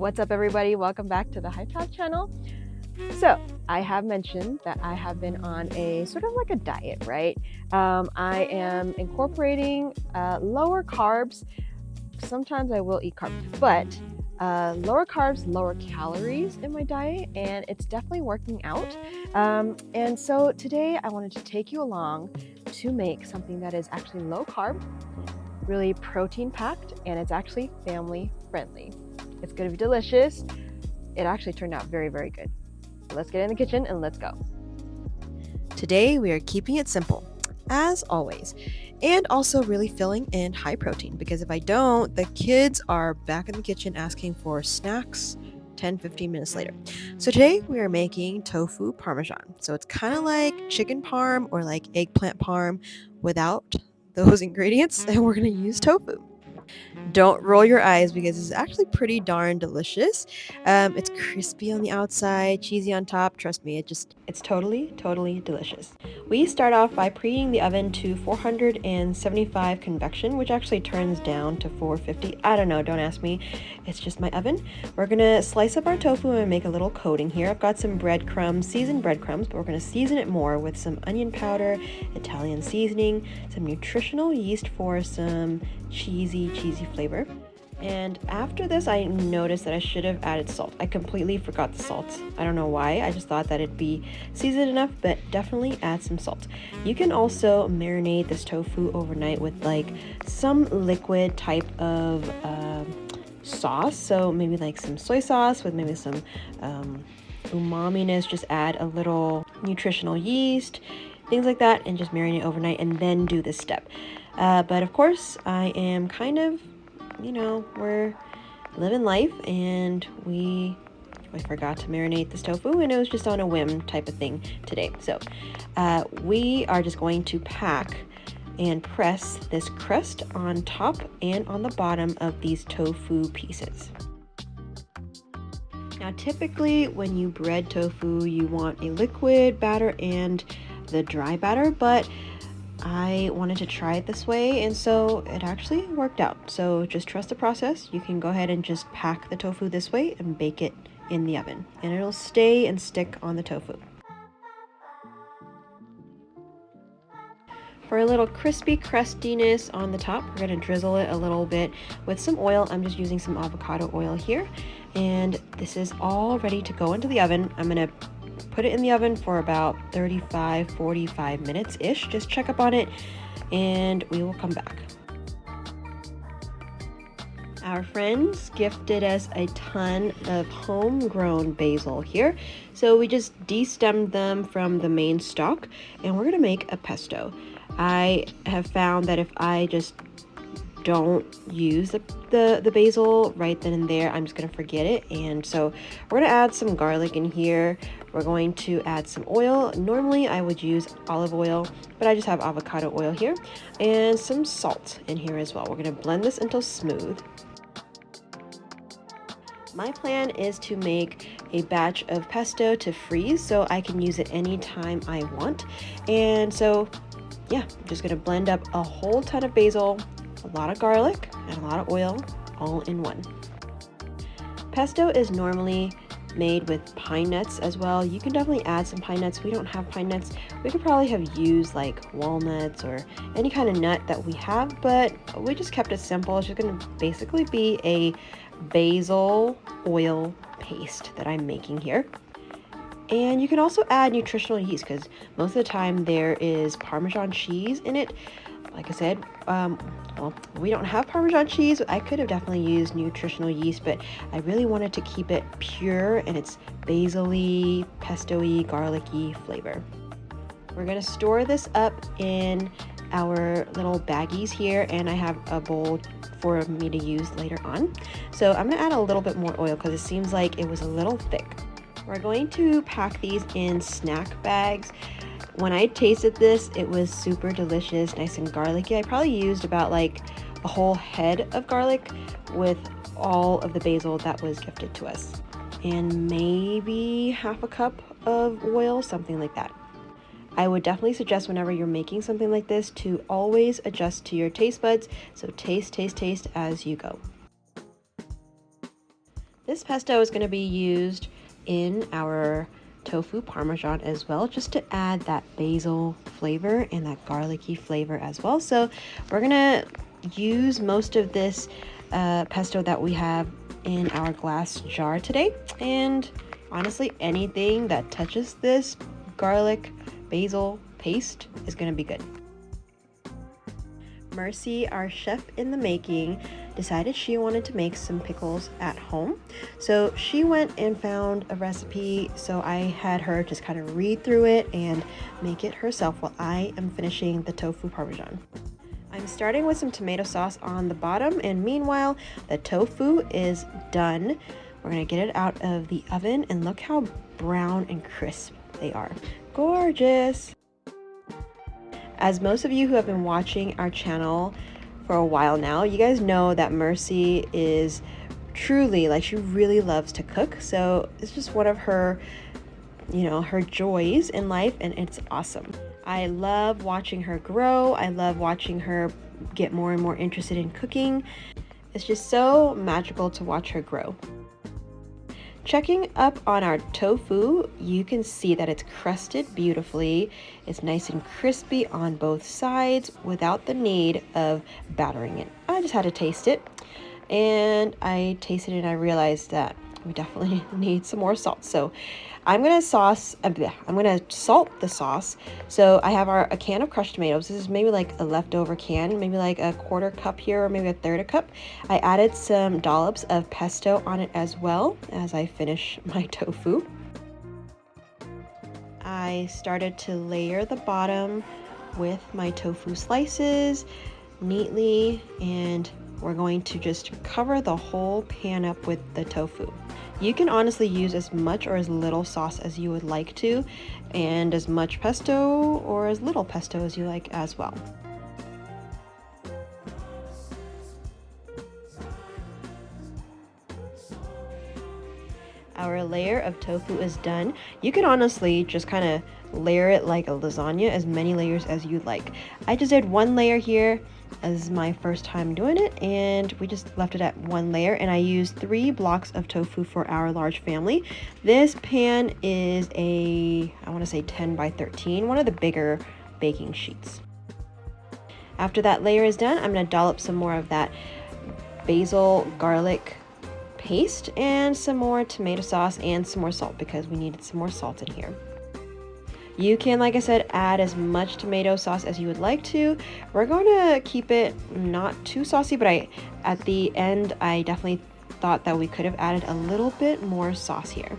What's up, everybody? Welcome back to the High Top channel. So I have mentioned that I have been on a sort of like a diet, right? I am incorporating lower carbs. Sometimes I will eat carbs, but lower carbs, lower calories in my diet, and it's definitely working out. And so today I wanted to take you along to make something that is actually low carb, really protein packed, and it's actually family friendly. It's going to be delicious. It actually turned out very, very good. So let's get in the kitchen and let's go. Today we are keeping it simple, as always, and also really filling in high protein, because if I don't, the kids are back in the kitchen asking for snacks 10-15 minutes later. So today we are making tofu parmesan. So it's kind of like chicken parm or like eggplant parm without those ingredients, and we're going to use tofu. Don't roll your eyes because it's actually pretty darn delicious. It's crispy on the outside, cheesy on top. Trust me, it's totally delicious. We start off by preheating the oven to 475 convection, which actually turns down to 450. I don't know, don't ask me. It's just my oven. We're gonna slice up our tofu and make a little coating here. I've got some breadcrumbs, seasoned breadcrumbs, but we're gonna season it more with some onion powder, Italian seasoning, some nutritional yeast for some cheesy flavor. And after this, I noticed that I should have added salt. I completely forgot the salt. I don't know why. I just thought that it'd be seasoned enough, but definitely add some salt. You can also marinate this tofu overnight with like some liquid type of sauce. So maybe like some soy sauce with maybe some umami-ness. Just add a little nutritional yeast, things like that, and just marinate overnight and then do this step. But of course, I am kind of, we're living life, and I forgot to marinate this tofu, and it was just on a whim type of thing today. So we are just going to pack and press this crust on top and on the bottom of these tofu pieces. Now, typically when you bread tofu, you want a liquid batter and the dry batter, but I wanted to try it this way, and so it actually worked out. So just trust the process. You can go ahead and just pack the tofu this way and bake it in the oven, and it'll stay and stick on the tofu. For a little crispy crustiness on the top, we're going to drizzle it a little bit with some oil. I'm just using some avocado oil here, and this is all ready to go into the oven. I'm going to put it in the oven for about 35-45 minutes-ish. Just check up on it, and we will come back. Our friends gifted us a ton of homegrown basil here. So we just de-stemmed them from the main stalk, and we're going to make a pesto. I have found that if I just don't use the basil right then and there, I'm just going to forget it. And so we're going to add some garlic in here. We're going to add some oil. Normally I would use olive oil, but I just have avocado oil here, and some salt in here as well. We're going to blend this until smooth. My plan is to make a batch of pesto to freeze so I can use it anytime I want. And so yeah, I'm just going to blend up a whole ton of basil, a lot of garlic, and a lot of oil all in one. Pesto is normally made with pine nuts as well. You can definitely add some pine nuts. We don't have pine nuts. We could probably have used like walnuts or any kind of nut that we have, but we just kept it simple. It's just going to basically be a basil oil paste that I'm making here. And you can also add nutritional yeast, because most of the time there is Parmesan cheese in it. Like I said, well, we don't have Parmesan cheese. I could have definitely used nutritional yeast, but I really wanted to keep it pure and its basil-y, pesto-y, garlic-y flavor. We're going to store this up in our little baggies here, and I have a bowl for me to use later on. So I'm going to add a little bit more oil because it seems like it was a little thick. We're going to pack these in snack bags. When I tasted this, it was super delicious, nice and garlicky. I probably used about like a whole head of garlic with all of the basil that was gifted to us, and maybe half a cup of oil, something like that. I would definitely suggest whenever you're making something like this to always adjust to your taste buds. So taste as you go. This pesto is going to be used in our tofu parmesan as well, just to add that basil flavor and that garlicky flavor as well. So we're gonna use most of this pesto that we have in our glass jar today, and honestly anything that touches this garlic basil paste is gonna be good. Mercy, our chef in the making, decided she wanted to make some pickles at home. So she went and found a recipe, so I had her just kind of read through it and make it herself while I am finishing the tofu parmesan. I'm starting with some tomato sauce on the bottom, and meanwhile the tofu is done. We're gonna get it out of the oven, and look how brown and crisp they are. Gorgeous! As most of you who have been watching our channel for a while now, you guys know that Mercy is truly, like, she really loves to cook. So it's just one of her, her joys in life, and it's awesome. I love watching her grow. I love watching her get more and more interested in cooking. It's just so magical to watch her grow. Checking up on our tofu, you can see that it's crusted beautifully. It's nice and crispy on both sides without the need of battering it. I just had to taste it, and I tasted it and I realized that we definitely need some more salt. So I'm gonna salt the sauce. So I have a can of crushed tomatoes. This is maybe like a leftover can, maybe like a quarter cup here, or maybe a third a cup. I added some dollops of pesto on it as well as I finish my tofu. I started to layer the bottom with my tofu slices neatly, and we're going to just cover the whole pan up with the tofu. You can honestly use as much or as little sauce as you would like to, and as much pesto or as little pesto as you like as well. Our layer of tofu is done. You can honestly just kind of layer it like a lasagna, as many layers as you like. I just did one layer here as my first time doing it, and we just left it at one layer, and I used 3 blocks of tofu for our large family. This pan is I want to say 10 by 13, one of the bigger baking sheets. After that layer is done, I'm going to dollop some more of that basil garlic paste and some more tomato sauce and some more salt, because we needed some more salt in here. You can, like I said, add as much tomato sauce as you would like to. We're going to keep it not too saucy, but at the end I definitely thought that we could have added a little bit more sauce here.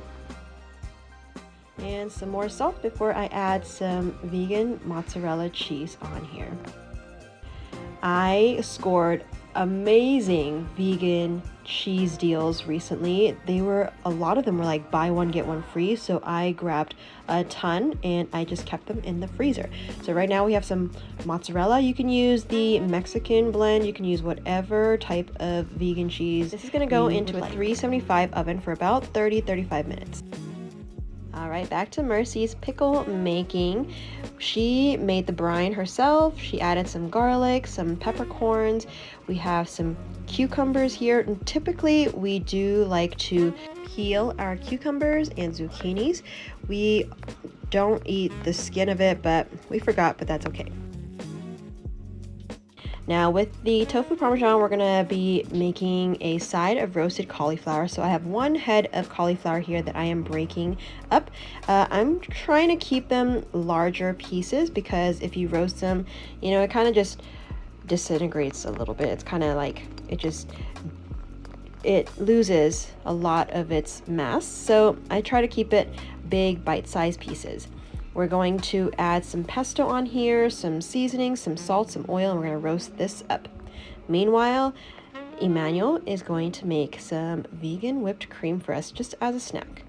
And some more salt before I add some vegan mozzarella cheese on here. I scored amazing vegan cheese deals recently. A lot of them were like buy one get one free, so I grabbed a ton and I just kept them in the freezer. So right now we have some mozzarella. You can use the Mexican blend, you can use whatever type of vegan cheese. This is going to go into a 375 oven for about 30-35 minutes. All right, back to Mercy's pickle making. She made the brine herself. She added some garlic, some peppercorns. We have some cucumbers here, and typically we do like to peel our cucumbers and zucchinis. We don't eat the skin of it, but we forgot, but that's okay. Now with the tofu parmesan, we're gonna be making a side of roasted cauliflower. So I have 1 head of cauliflower here that I am breaking up. I'm trying to keep them larger pieces, because if you roast them, it kind of just disintegrates a little bit. It's kind of like it loses a lot of its mass. So I try to keep it big, bite-sized pieces. We're going to add some pesto on here, some seasoning, some salt, some oil, and we're going to roast this up. Meanwhile, Emmanuel is going to make some vegan whipped cream for us just as a snack.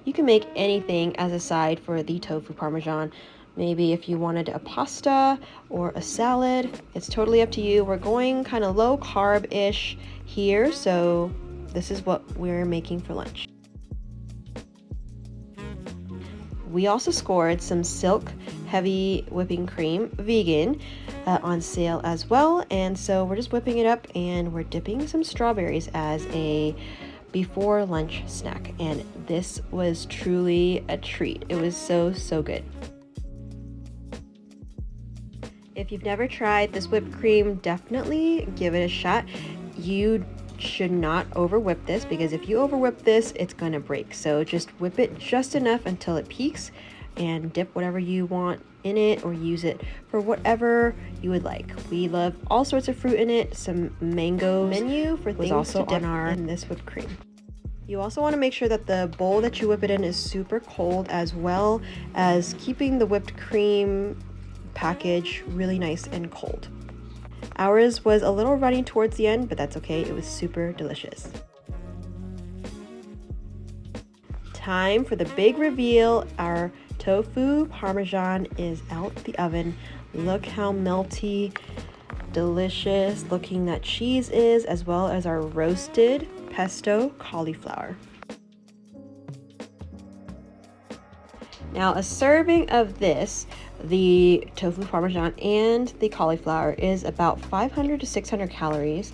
You can make anything as a side for the tofu parmesan. Maybe if you wanted a pasta or a salad, it's totally up to you. We're going kind of low carb-ish here, so this is what we're making for lunch. We also scored some silk heavy whipping cream, vegan, on sale as well. And so we're just whipping it up and we're dipping some strawberries as a before lunch snack. And this was truly a treat. It was so good. If you've never tried this whipped cream, definitely give it a shot. You should not over whip this, because if you over whip this, it's gonna break. So just whip it just enough until it peaks and dip whatever you want in it, or use it for whatever you would like. We love all sorts of fruit in it. Some mangoes menu for things also to dip in this whipped cream. You also want to make sure that the bowl that you whip it in is super cold, as well as keeping the whipped cream package really nice and cold. Ours was a little runny towards the end, but that's okay. It was super delicious. Time for the big reveal. Our tofu parmesan is out the oven. Look how melty, delicious looking that cheese is, as well as our roasted pesto cauliflower. Now, a serving of this, the tofu parmesan and the cauliflower, is about 500 to 600 calories.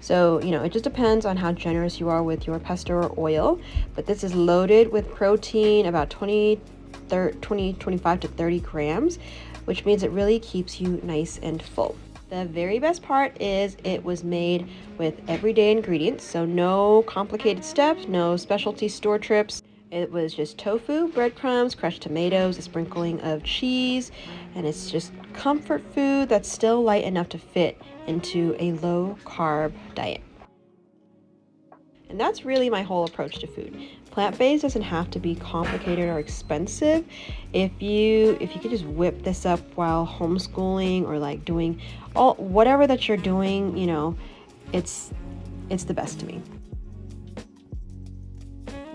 So, it just depends on how generous you are with your pesto or oil, but this is loaded with protein, about 25 to 30 grams, which means it really keeps you nice and full. The very best part is it was made with everyday ingredients, so no complicated steps, no specialty store trips. It was just tofu, breadcrumbs, crushed tomatoes, a sprinkling of cheese, and it's just comfort food that's still light enough to fit into a low carb diet. And that's really my whole approach to food. Plant-based doesn't have to be complicated or expensive. If you could just whip this up while homeschooling, or like doing whatever that you're doing, it's the best to me.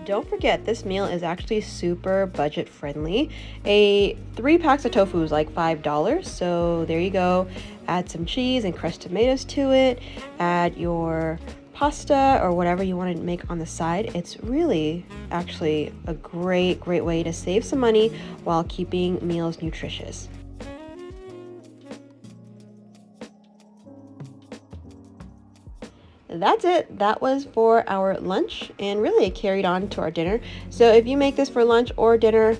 Don't forget, this meal is actually super budget friendly. 3 packs of tofu is like $5, so there you go. Add some cheese and crushed tomatoes to it. Add your pasta or whatever you want to make on the side. It's really actually a great way to save some money while keeping meals nutritious. That's it. That was for our lunch, and really it carried on to our dinner. So if you make this for lunch or dinner,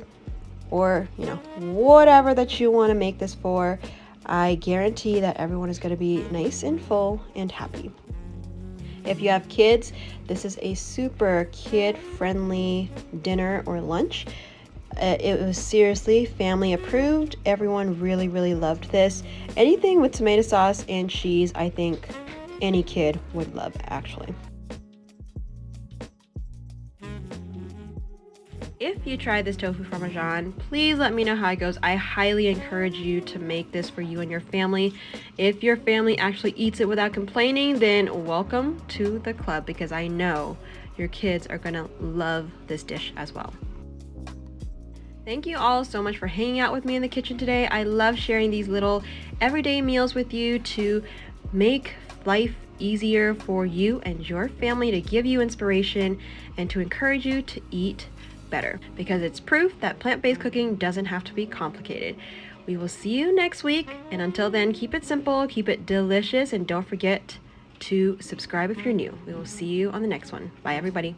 or whatever that you want to make this for, I guarantee that everyone is going to be nice and full and happy. If you have kids, this is a super kid-friendly dinner or lunch. It was seriously family approved. Everyone really loved this. Anything with tomato sauce and cheese, I think any kid would love, actually. If you try this tofu parmesan, please let me know how it goes. I highly encourage you to make this for you and your family. If your family actually eats it without complaining, then welcome to the club, because I know your kids are gonna love this dish as well. Thank you all so much for hanging out with me in the kitchen today. I love sharing these little everyday meals with you to make life easier for you and your family, to give you inspiration and to encourage you to eat better, because it's proof that plant-based cooking doesn't have to be complicated. We will see you next week, and until then, keep it simple, keep it delicious, and don't forget to subscribe if you're new. We will see you on the next one. Bye, everybody.